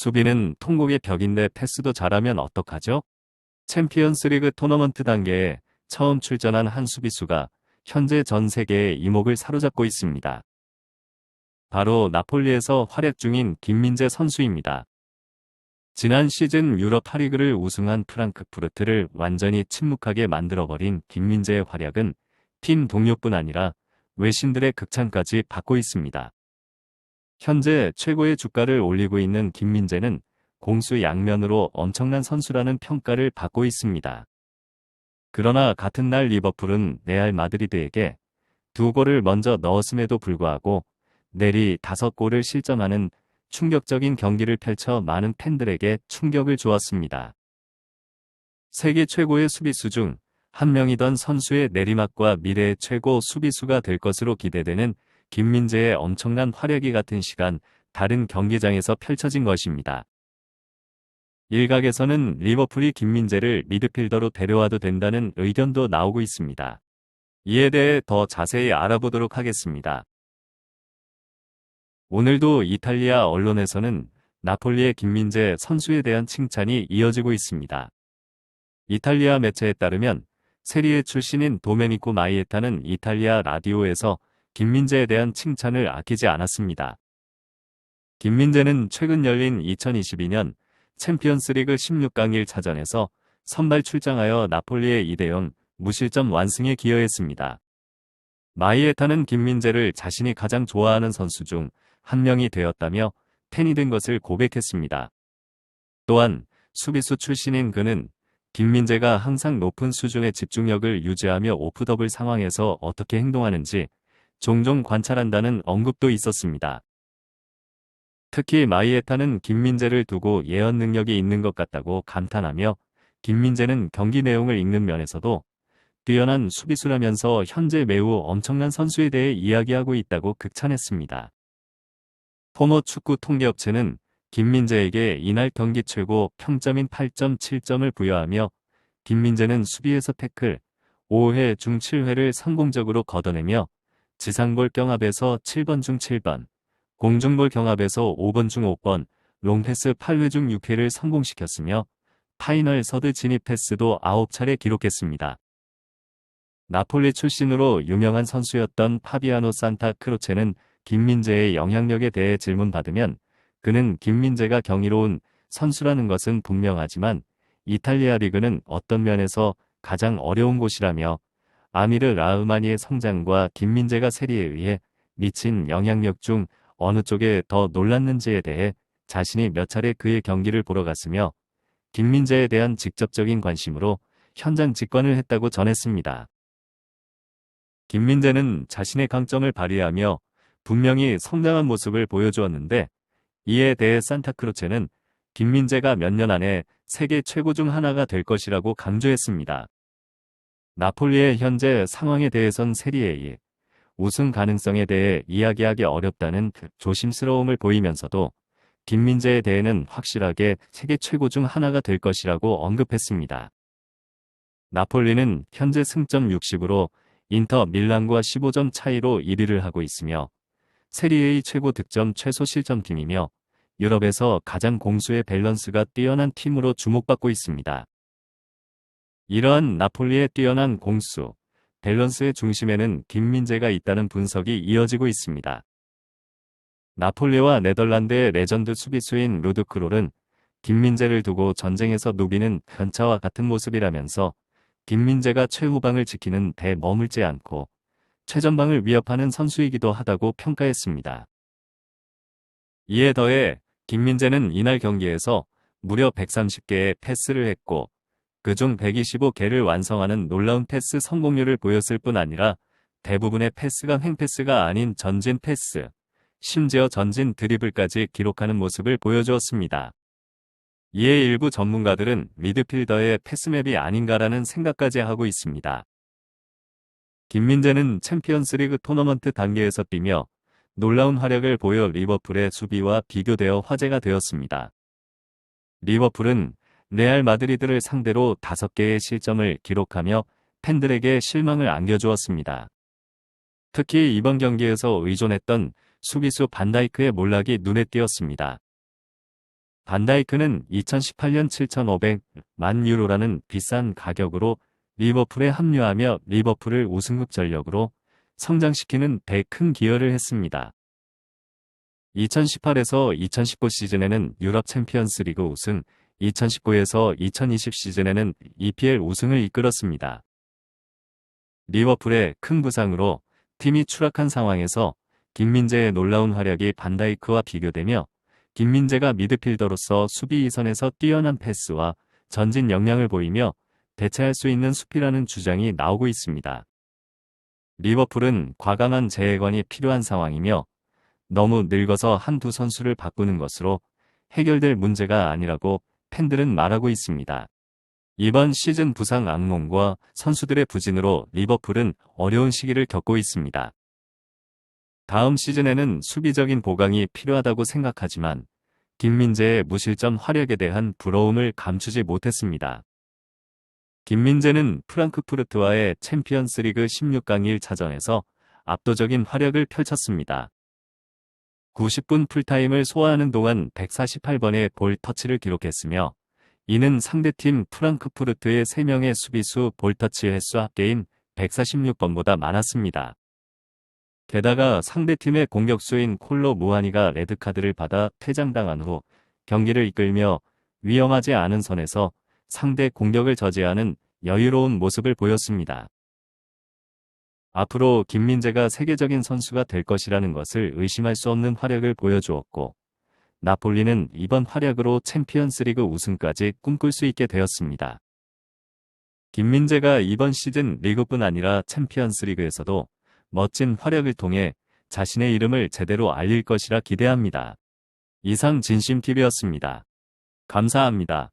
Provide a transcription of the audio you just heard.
수비는 통곡의 벽인데 패스도 잘하면 어떡하죠? 챔피언스리그 토너먼트 단계에 처음 출전한 한 수비수가 현재 전 세계의 이목을 사로잡고 있습니다. 바로 나폴리에서 활약 중인 김민재 선수입니다. 지난 시즌 유럽 8리그를 우승한 프랑크푸르트를 완전히 침묵하게 만들어버린 김민재의 활약은 팀 동료뿐 아니라 외신들의 극찬까지 받고 있습니다. 현재 최고의 주가를 올리고 있는 김민재는 공수 양면으로 엄청난 선수라는 평가를 받고 있습니다. 그러나 같은 날 리버풀은 레알 마드리드에게 2골을 먼저 넣었음에도 불구하고 내리 5골을 실점하는 충격적인 경기를 펼쳐 많은 팬들에게 충격을 주었습니다. 세계 최고의 수비수 중 한 명이던 선수의 내리막과 미래의 최고 수비수가 될 것으로 기대되는 김민재의 엄청난 활약이 같은 시간 다른 경기장에서 펼쳐진 것입니다. 일각에서는 리버풀이 김민재를 미드필더로 데려와도 된다는 의견도 나오고 있습니다. 이에 대해 더 자세히 알아보도록 하겠습니다. 오늘도 이탈리아 언론에서는 나폴리의 김민재 선수에 대한 칭찬이 이어지고 있습니다. 이탈리아 매체에 따르면 세리에 출신인 도메니코 마이에타는 이탈리아 라디오에서 김민재에 대한 칭찬을 아끼지 않았습니다. 김민재는 최근 열린 2022년 챔피언스리그 16강 1차전에서 선발 출장하여 나폴리의 2대0 무실점 완승에 기여했습니다. 마이에타는 김민재를 자신이 가장 좋아하는 선수 중 한 명이 되었다며 팬이 된 것을 고백했습니다. 또한 수비수 출신인 그는 김민재가 항상 높은 수준의 집중력을 유지하며 오프더블 상황에서 어떻게 행동하는지 종종 관찰한다는 언급도 있었습니다. 특히 마이에타는 김민재를 두고 예언 능력이 있는 것 같다고 감탄하며 김민재는 경기 내용을 읽는 면에서도 뛰어난 수비수라면서 현재 매우 엄청난 선수에 대해 이야기하고 있다고 극찬했습니다. 포모 축구 통계업체는 김민재에게 이날 경기 최고 평점인 8.7점을 부여하며 김민재는 수비에서 태클 5회 중 7회를 성공적으로 걷어내며 지상볼 경합에서 7번 중 7번, 공중볼 경합에서 5번 중 5번, 롱패스 8회 중 6회를 성공시켰으며 파이널 서드 진입 패스도 9차례 기록했습니다. 나폴리 출신으로 유명한 선수였던 파비아노 산타 크로체는 김민재의 영향력에 대해 질문받으면 그는 김민재가 경이로운 선수라는 것은 분명하지만 이탈리아 리그는 어떤 면에서 가장 어려운 곳이라며 아미르 라흐마니의 성장과 김민재가 세리에 의해 미친 영향력 중 어느 쪽에 더 놀랐는지에 대해 자신이 몇 차례 그의 경기를 보러 갔으며 김민재에 대한 직접적인 관심으로 현장 직관을 했다고 전했습니다. 김민재는 자신의 강점을 발휘하며 분명히 성장한 모습을 보여주었는데 이에 대해 산타크로체는 김민재가 몇 년 안에 세계 최고 중 하나가 될 것이라고 강조했습니다. 나폴리의 현재 상황에 대해선 세리에 우승 가능성에 대해 이야기하기 어렵다는 조심스러움을 보이면서도 김민재에 대해는 확실하게 세계 최고 중 하나가 될 것이라고 언급했습니다. 나폴리는 현재 승점 60으로 인터 밀란과 15점 차이로 1위를 하고 있으며 세리에의 최고 득점 최소 실점팀이며 유럽에서 가장 공수의 밸런스가 뛰어난 팀으로 주목받고 있습니다. 이러한 나폴리의 뛰어난 공수, 밸런스의 중심에는 김민재가 있다는 분석이 이어지고 있습니다. 나폴리와 네덜란드의 레전드 수비수인 루드 크롤은 김민재를 두고 전쟁에서 누비는 현차와 같은 모습이라면서 김민재가 최후방을 지키는 데 머물지 않고 최전방을 위협하는 선수이기도 하다고 평가했습니다. 이에 더해 김민재는 이날 경기에서 무려 130개의 패스를 했고 그중 125개를 완성하는 놀라운 패스 성공률을 보였을 뿐 아니라 대부분의 패스가 횡패스가 아닌 전진 패스, 심지어 전진 드리블까지 기록하는 모습을 보여주었습니다. 이에 일부 전문가들은 미드필더의 패스맵이 아닌가라는 생각까지 하고 있습니다. 김민재는 챔피언스리그 토너먼트 단계에서 뛰며 놀라운 활약을 보여 리버풀의 수비와 비교되어 화제가 되었습니다. 리버풀은 레알 마드리드를 상대로 5개의 실점을 기록하며 팬들에게 실망을 안겨주었습니다. 특히 이번 경기에서 의존했던 수비수 반다이크의 몰락이 눈에 띄었습니다. 반다이크는 2018년 7,500만 유로라는 비싼 가격으로 리버풀에 합류하며 리버풀을 우승국 전력으로 성장시키는 데 큰 기여를 했습니다. 2018에서 2019 시즌에는 유럽 챔피언스 리그 우승, 2019에서 2020 시즌에는 EPL 우승을 이끌었습니다. 리버풀의 큰 부상으로 팀이 추락한 상황에서 김민재의 놀라운 활약이 반다이크와 비교되며 김민재가 미드필더로서 수비 이선에서 뛰어난 패스와 전진 역량을 보이며 대체할 수 있는 수비라는 주장이 나오고 있습니다. 리버풀은 과감한 재해관이 필요한 상황이며 너무 늙어서 한두 선수를 바꾸는 것으로 해결될 문제가 아니라고 팬들은 말하고 있습니다. 이번 시즌 부상 악몽과 선수들의 부진으로 리버풀은 어려운 시기를 겪고 있습니다. 다음 시즌에는 수비적인 보강이 필요하다고 생각하지만 김민재의 무실점 활약에 대한 부러움을 감추지 못했습니다. 김민재는 프랑크푸르트와의 챔피언스리그 16강 1차전에서 압도적인 활약을 펼쳤습니다. 90분 풀타임을 소화하는 동안 148번의 볼 터치를 기록했으며 이는 상대팀 프랑크푸르트의 3명의 수비수 볼터치 횟수 합계인 146번보다 많았습니다. 게다가 상대팀의 공격수인 콜로 무하니가 레드카드를 받아 퇴장당한 후 경기를 이끌며 위험하지 않은 선에서 상대 공격을 저지하는 여유로운 모습을 보였습니다. 앞으로 김민재가 세계적인 선수가 될 것이라는 것을 의심할 수 없는 활약을 보여주었고 나폴리는 이번 활약으로 챔피언스리그 우승까지 꿈꿀 수 있게 되었습니다. 김민재가 이번 시즌 리그뿐 아니라 챔피언스리그에서도 멋진 활약을 통해 자신의 이름을 제대로 알릴 것이라 기대합니다. 이상 진심TV였습니다. 감사합니다.